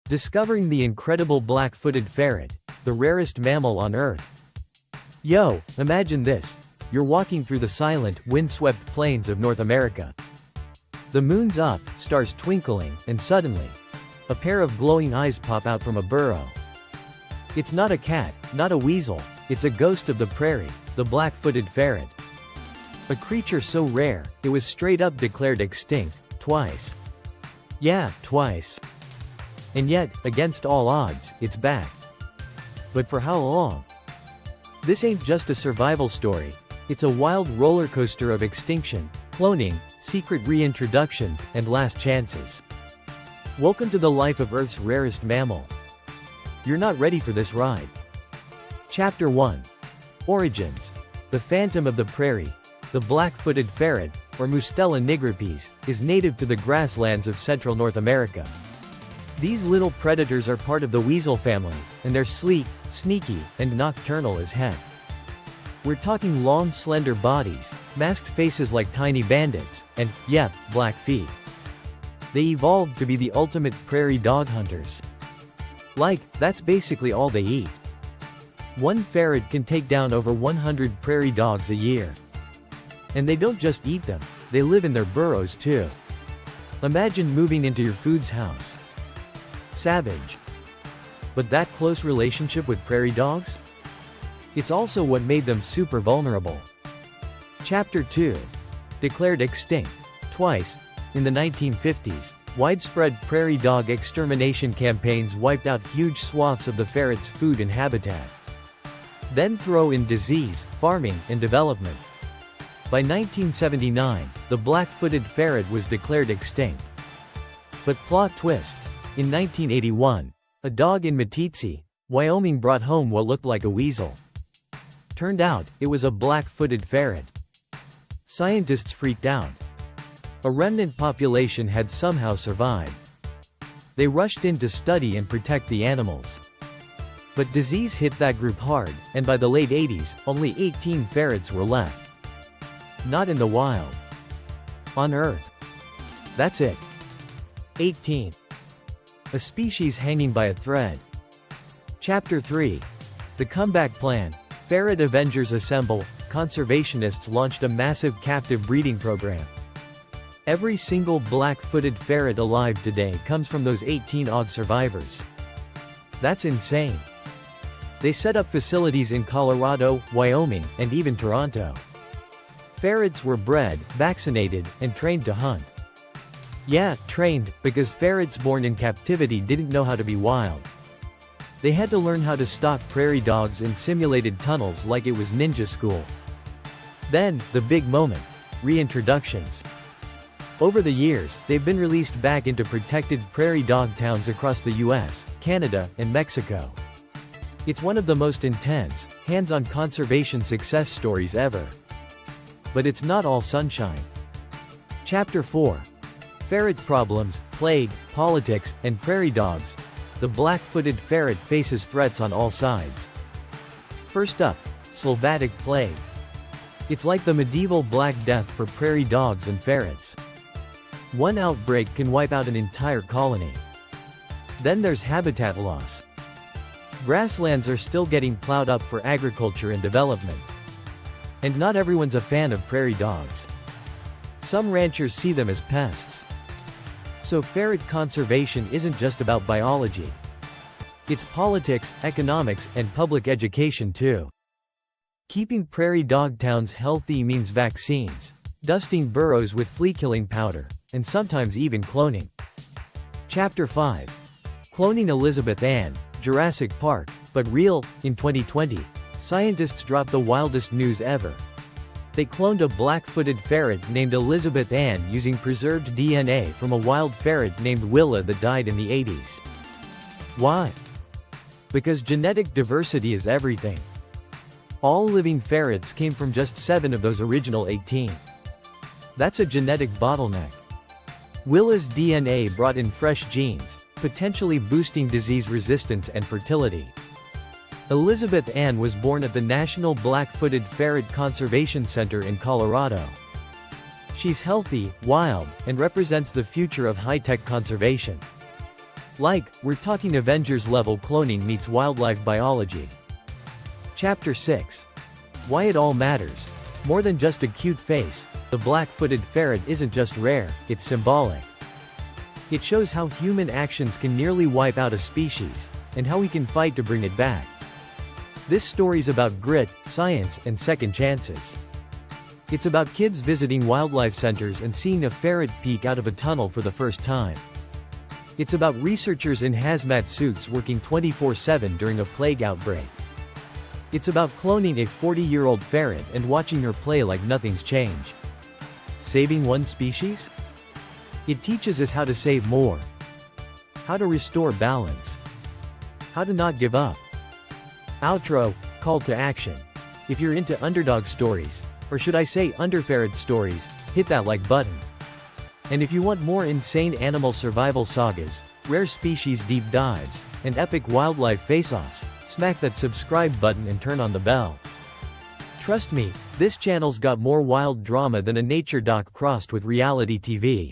Discovering the incredible black-footed ferret, the rarest mammal on Earth. Yo, imagine this. You're walking through the silent, wind-swept plains of North America. The moon's up, stars twinkling, and suddenly, a pair of glowing eyes pop out from a burrow. It's not a cat, not a weasel, it's a ghost of the prairie, the black-footed ferret. A creature so rare, it was straight up declared extinct, twice. Yeah, twice. And yet, against all odds, it's back. But for how long? This ain't just a survival story, it's a wild roller coaster of extinction, cloning, secret reintroductions, and last chances. Welcome to the life of Earth's rarest mammal. You're not ready for this ride. Chapter 1. Origins. The phantom of the prairie, the black-footed ferret, or Mustela nigripes, is native to the grasslands of central North America. These little predators are part of the weasel family, and they're sleek, sneaky, and nocturnal as heck. We're talking long slender bodies, masked faces like tiny bandits, and, yep, black feet. They evolved to be the ultimate prairie dog hunters. That's basically all they eat. One ferret can take down over 100 prairie dogs a year. And they don't just eat them, they live in their burrows too. Imagine moving into your food's house. Savage. But that close relationship with prairie dogs? It's also what made them super vulnerable. Chapter 2. Declared extinct. Twice. In the 1950s, widespread prairie dog extermination campaigns wiped out huge swaths of the ferret's food and habitat. Then throw in disease, farming, and development. By 1979, the black-footed ferret was declared extinct. But plot twist. In 1981, a dog in Meeteetse, Wyoming brought home what looked like a weasel. Turned out, it was a black-footed ferret. Scientists freaked out. A remnant population had somehow survived. They rushed in to study and protect the animals. But disease hit that group hard, and by the late 80s, only 18 ferrets were left. Not in the wild. On Earth. That's it. 18. A species hanging by a thread. Chapter 3. The Comeback Plan. Ferret Avengers Assemble. Conservationists launched a massive captive breeding program. Every single black-footed ferret alive today comes from those 18 odd survivors. That's insane. They set up facilities in Colorado, Wyoming, and even Toronto. Ferrets were bred, vaccinated, and trained to hunt. Yeah, trained, because ferrets born in captivity didn't know how to be wild. They had to learn how to stalk prairie dogs in simulated tunnels like it was ninja school. Then, the big moment. Reintroductions. Over the years, they've been released back into protected prairie dog towns across the US, Canada, and Mexico. It's one of the most intense, hands-on conservation success stories ever. But it's not all sunshine. Chapter 4. Ferret Problems, Plague, Politics, and Prairie Dogs. The black-footed ferret faces threats on all sides. First up, Sylvatic Plague. It's like the medieval Black Death for prairie dogs and ferrets. One outbreak can wipe out an entire colony. Then there's habitat loss. Grasslands are still getting plowed up for agriculture and development. And not everyone's a fan of prairie dogs. Some ranchers see them as pests. So ferret conservation isn't just about biology. It's politics, economics, and public education too. Keeping prairie dog towns healthy means vaccines, dusting burrows with flea-killing powder, and sometimes even cloning. Chapter 5. Cloning Elizabeth Ann, Jurassic Park, but real. In 2020, scientists dropped the wildest news ever. They cloned a black-footed ferret named Elizabeth Ann using preserved DNA from a wild ferret named Willa that died in the 80s. Why? Because genetic diversity is everything. All living ferrets came from just 7 of those original 18. That's a genetic bottleneck. Willa's DNA brought in fresh genes, potentially boosting disease resistance and fertility. Elizabeth Ann was born at the National Black-Footed Ferret Conservation Center in Colorado. She's healthy, wild, and represents the future of high-tech conservation. We're talking Avengers-level cloning meets wildlife biology. Chapter 6. Why it all matters. More than just a cute face, the black-footed ferret isn't just rare, it's symbolic. It shows how human actions can nearly wipe out a species, and how we can fight to bring it back. This story's about grit, science, and second chances. It's about kids visiting wildlife centers and seeing a ferret peek out of a tunnel for the first time. It's about researchers in hazmat suits working 24/7 during a plague outbreak. It's about cloning a 40-year-old ferret and watching her play like nothing's changed. Saving one species? It teaches us how to save more. How to restore balance. How to not give up. Outro, call to action. If you're into underdog stories, or should I say underferret stories, hit that like button. And if you want more insane animal survival sagas, rare species deep dives, and epic wildlife face-offs, smack that subscribe button and turn on the bell. Trust me, this channel's got more wild drama than a nature doc crossed with reality TV.